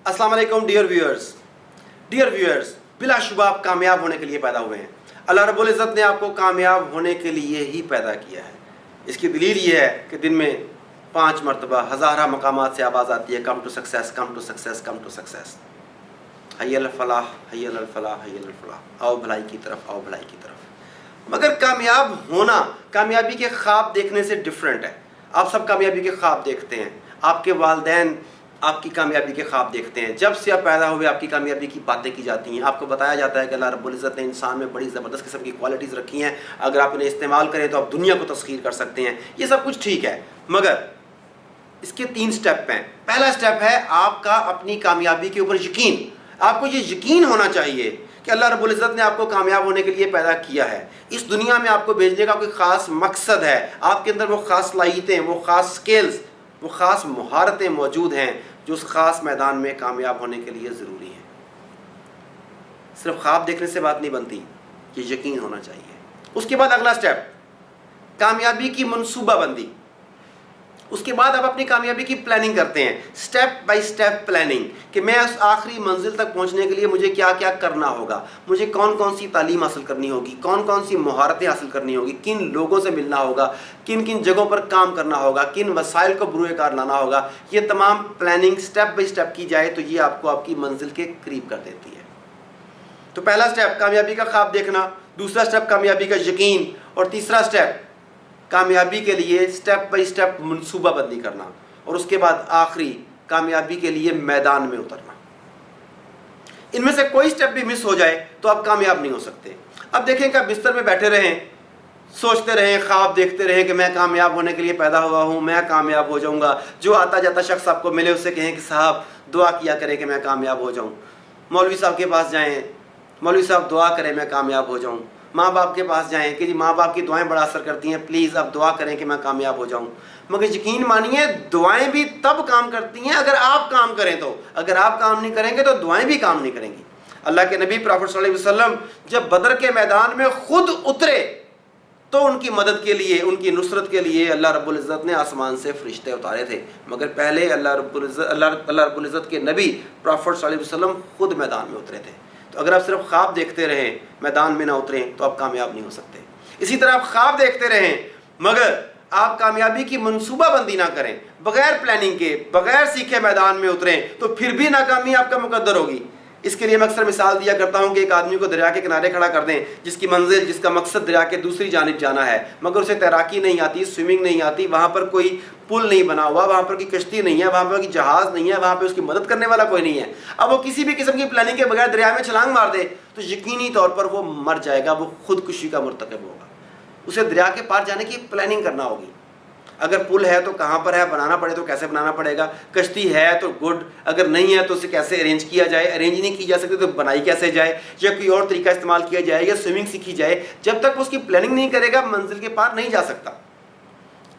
अस्सलाम वालेकुम dear viewers, बिलाशुबा आप कामयाब होने के लिए पैदा हुए हैं। अल्लाह रब्बुल इज़्ज़त ने आपको कामयाब होने के लिए ही पैदा किया है। इसकी दलील ये है कि दिन में 5 मरतबा हज़ारा मकामात से आवाज़ आती है, come to success, come to success, come to success, हय्यल फलाह, हय्यल फलाह, हय्यल फलाह, आओ भलाई की तरफ, आओ भलाई की तरफ। मगर कामयाब होना कामयाबी के ख्वाब देखने से डिफरेंट है। आप सब कामयाबी के ख्वाब देखते हैं, आपके वालिदैन आपकी कामयाबी के ख्वाब देखते हैं। जब से आप पैदा हुए आपकी कामयाबी की बातें की जाती हैं, आपको बताया जाता है कि अल्लाह रब्बुल इज़्ज़त ने इंसान में बड़ी ज़बरदस्त किस्म की क्वालिटीज़ रखी हैं, अगर आप इन्हें इस्तेमाल करें तो आप दुनिया को तस्खीर कर सकते हैं। ये सब कुछ ठीक है, मगर इसके 3 स्टेप हैं। पहला स्टेप है आपका अपनी कामयाबी के ऊपर यकीन। आपको ये यकीन होना चाहिए कि अल्लाह रब्बुल इज़्ज़त ने आपको कामयाब होने के लिए पैदा किया है। इस दुनिया में आपको भेजने का कोई ख़ास मकसद है, आपके अंदर वो ख़ास सलाहियतें, वो ख़ास स्किल्स, वो ख़ास महारतें मौजूद हैं जो उस ख़ास मैदान में कामयाब होने के लिए ज़रूरी हैं। सिर्फ ख्वाब देखने से बात नहीं बनती, ये यकीन होना चाहिए। उसके बाद अगला स्टेप कामयाबी की मनसूबाबंदी। उसके बाद आप अपनी कामयाबी की प्लानिंग करते हैं, स्टेप बाय स्टेप प्लानिंग, कि मैं उस आखिरी मंजिल तक पहुंचने के लिए मुझे क्या क्या करना होगा, मुझे कौन कौन सी तालीम हासिल करनी होगी, कौन कौन सी महारतें हासिल करनी होगी, किन लोगों से मिलना होगा, किन किन जगहों पर काम करना होगा, किन वसाइल को बुरुए कार लाना होगा। ये तमाम प्लानिंग स्टेप बाय स्टेप की जाए तो ये आपको आपकी मंजिल के करीब कर देती है। तो पहला स्टेप कामयाबी का ख्वाब देखना, दूसरा स्टेप कामयाबी का यकीन, और तीसरा स्टेप कामयाबी के लिए स्टेप बाय स्टेप मनसूबाबंदी करना, और उसके बाद आखिरी कामयाबी के लिए मैदान में उतरना। इनमें से कोई स्टेप भी मिस हो जाए तो आप कामयाब नहीं हो सकते। अब देखें कि आप बिस्तर में बैठे रहें, सोचते रहें, ख्वाब देखते रहें कि मैं कामयाब होने के लिए पैदा हुआ हूँ, मैं कामयाब हो जाऊँगा। जो आता जाता शख्स आपको मिले उससे कहें कि साहब दुआ किया करें कि मैं कामयाब हो जाऊँ। मौलवी साहब के पास जाएँ, मौलवी साहब दुआ करें मैं कामयाब हो जाऊँ। माँ बाप के पास जाएं कि जी माँ बाप की दुआएं बड़ा असर करती हैं, प्लीज़ आप दुआ करें कि मैं कामयाब हो जाऊं। मगर यकीन मानिए दुआएं भी तब काम करती हैं अगर आप काम करें। तो अगर आप काम नहीं करेंगे तो दुआएं भी काम नहीं करेंगी। अल्लाह के नबी प्रॉफेट सल्लल्लाहु अलैहि वसल्लम जब बदर के मैदान में खुद उतरे तो उनकी मदद के लिए, उनकी नुसरत के लिए अल्लाह रब्बुल इज़्ज़त ने आसमान से फरिश्ते उतारे थे। मगर पहले अल्लाह रब्बुल इज़्ज़त के नबी प्रॉफेट सल्लल्लाहु अलैहि वसल्लम खुद मैदान में उतरे थे। तो अगर आप सिर्फ ख्वाब देखते रहें, मैदान में ना उतरें, तो आप कामयाब नहीं हो सकते। इसी तरह आप ख्वाब देखते रहें मगर आप कामयाबी की मनसूबाबंदी ना करें, बगैर प्लानिंग के, बगैर सीखे मैदान में उतरें, तो फिर भी नाकामी आपका मुकद्दर होगी। इसके लिए मैं अक्सर मिसाल दिया करता हूँ कि एक आदमी को दरिया के किनारे खड़ा कर दें, जिसकी मंजिल, जिसका मकसद दरिया के दूसरी जानिब जाना है, मगर उसे तैराकी नहीं आती, स्विमिंग नहीं आती, वहाँ पर कोई पुल नहीं बना हुआ, वहाँ पर कोई कश्ती नहीं है, वहाँ पर कोई जहाज़ नहीं है, वहाँ पर उसकी मदद करने वाला कोई नहीं है। अब वो किसी भी किस्म की प्लानिंग के बगैर दरिया में छलांग मार दे तो यकीनी तौर पर वो मर जाएगा, वो खुदकुशी का मुर्तकब होगा। उसे दरिया के पार जाने की प्लानिंग करना होगी। अगर पुल है तो कहाँ पर है, बनाना पड़े तो कैसे बनाना पड़ेगा, कश्ती है तो गुड, अगर नहीं है तो उसे कैसे अरेंज किया जाए, अरेंज नहीं की जा सकती तो बनाई कैसे जाए, या कोई और तरीका इस्तेमाल किया जाए, या स्विमिंग सीखी जाए। जब तक उसकी प्लानिंग नहीं करेगा मंजिल के पार नहीं जा सकता।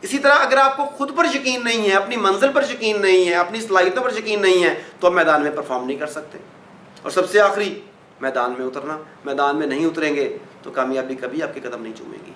इसी तरह अगर आपको खुद पर यकीन नहीं है, अपनी मंजिल पर यकीन नहीं है, अपनी सलाहियतों पर यकीन नहीं है, तो आप मैदान में परफॉर्म नहीं कर सकते। और सबसे आखिरी मैदान में उतरना। मैदान में नहीं उतरेंगे तो कामयाबी कभी आपके कदम नहीं चूमेगी।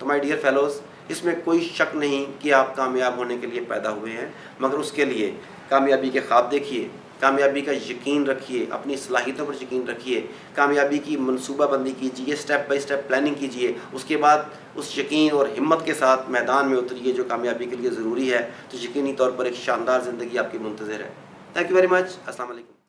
तो माय डियर फेलोज़, इसमें कोई शक नहीं कि आप कामयाब होने के लिए पैदा हुए हैं, मगर उसके लिए कामयाबी के ख्वाब देखिए, कामयाबी का यकीन रखिए, अपनी सलाहियतों पर यकीन रखिए, कामयाबी की मनसूबाबंदी कीजिए, स्टेप बाय स्टेप प्लानिंग कीजिए। उसके बाद उस यकीन और हिम्मत के साथ मैदान में उतरिए जो कामयाबी के लिए ज़रूरी है। तो यकीनी तौर पर एक शानदार ज़िंदगी आपकी मुंतज़िर है। Thank you very much. अस्सलाम वालेकुम।